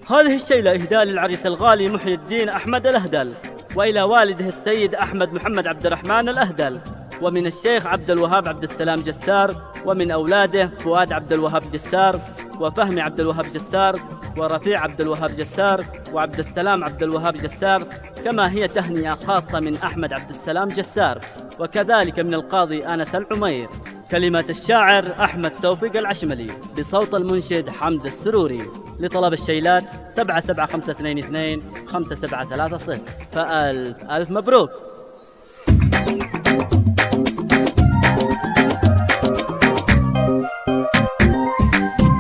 هذه الشيلة إهداء للعريس الغالي محي الدين أحمد الأهدل، وإلى والده السيد أحمد محمد عبد الرحمن الأهدل، ومن الشيخ عبد الوهاب عبد السلام جسار، ومن أولاده فؤاد عبد الوهاب جسار، وفهمي عبد الوهاب جسار، ورفيع عبد الوهاب جسار، وعبد السلام عبد الوهاب جسار. كما هي تهنئة خاصة من أحمد عبد السلام جسار، وكذلك من القاضي آنس العمير. كلمات الشاعر أحمد توفيق العشملي، بصوت المنشد حمزة السروري. لطلب الشيلات 77522 5730. فألف ألف مبروك.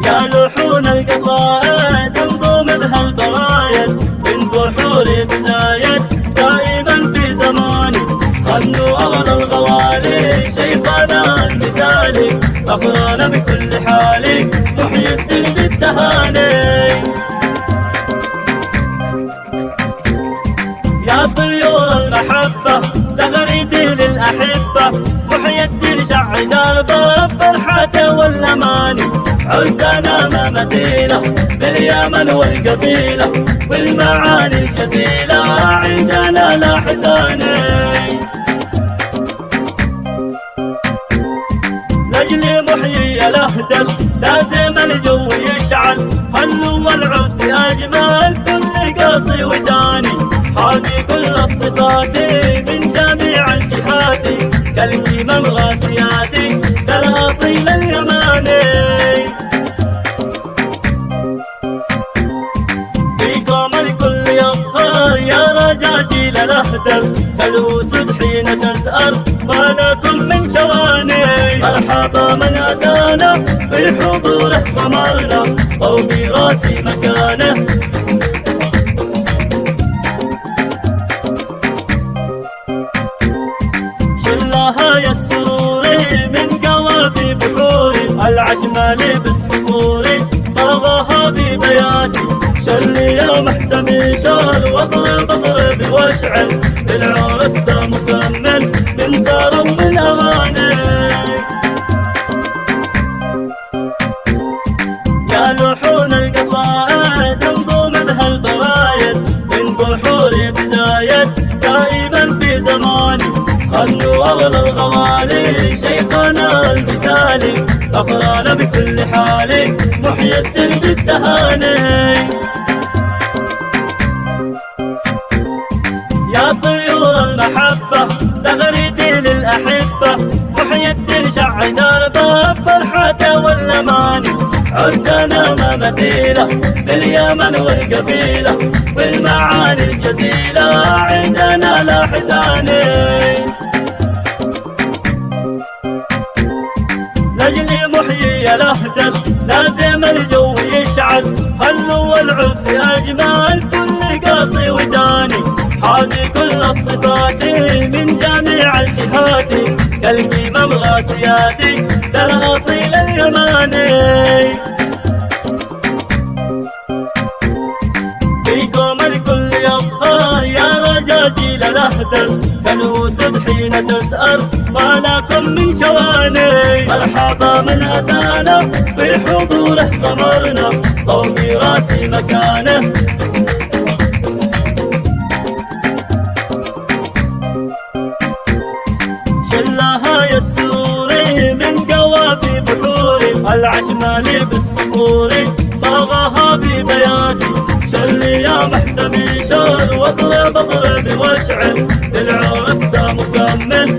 يا لحون القصائد انظم بها الفرايد، من بحور بزايد دائما في زماني. غنوا أغلى الغوالي شيخنا المثالي، فخرنا بكل حالي محيي الدين بالتهاني. يا طيور المحبة زغريدي للأحبة، محيي الدين شع دربه فرحته والأماني. عرسنا ما مثيله باليمن والقبيلة، والمعاني الجزيلة عندنا لا حداني. لجل محيي الأهدل لازم الجو يشعل، خلوا والعرس أجمل كل قاصي وداني. حازي كل الصفات من جميع الجهات، كالقمم غاسيات كالأصيل اليماني. فيكم الكل يفخر يا رجاجيل الأهدل، كالأسد حين تزأر ما لكم من شواني. مرحبا من أتانا في حضوره غمرنا، فوق راسي مكانه. شلها يا السروري من قوافي بحوري، العشمالي بالسطوري صاغها ببياتي. شلي يا محتمي شال واضرب اضرب واشعل، بالعرس ده مكمل من دار ومن اغاني. يا لحون القصائد انظم بها الفوايد، من بحوري بزايد دائما في زماني. غنوا أغلى الغوالي شيخنا المثالي، فخرنا بكل حالي محيي الدين بالتهاني. يا طيور المحبة زغريدي للأحبة، محيي الدين شع دربه فرحته والأماني. عرسنا ما مثيله باليمن والقبيلة، والمعاني الجزيلة عندنا لا حداني. لجل محيي الأهدل لازم الجو يشعل، خلوا العرس أجمل كل قاصي وداني. حازي كل الصفات من جميع الجهات، كالقمم غاسيات كالأصيل اليماني. فيكم الكل يفخر يا رجاجيل الأهدل، كالأسد حين تزأر ما لكم من شواني. مرحبا من أتانا في حضوره غمرنا، فوق راسي مكانه. شلها يا السروري من قوافي بحوري، العشمالي بالسطوري صاغها ببياتي. شلي يا محتمي شال واضرب اضرب واشعل، بالعرس ده مكمل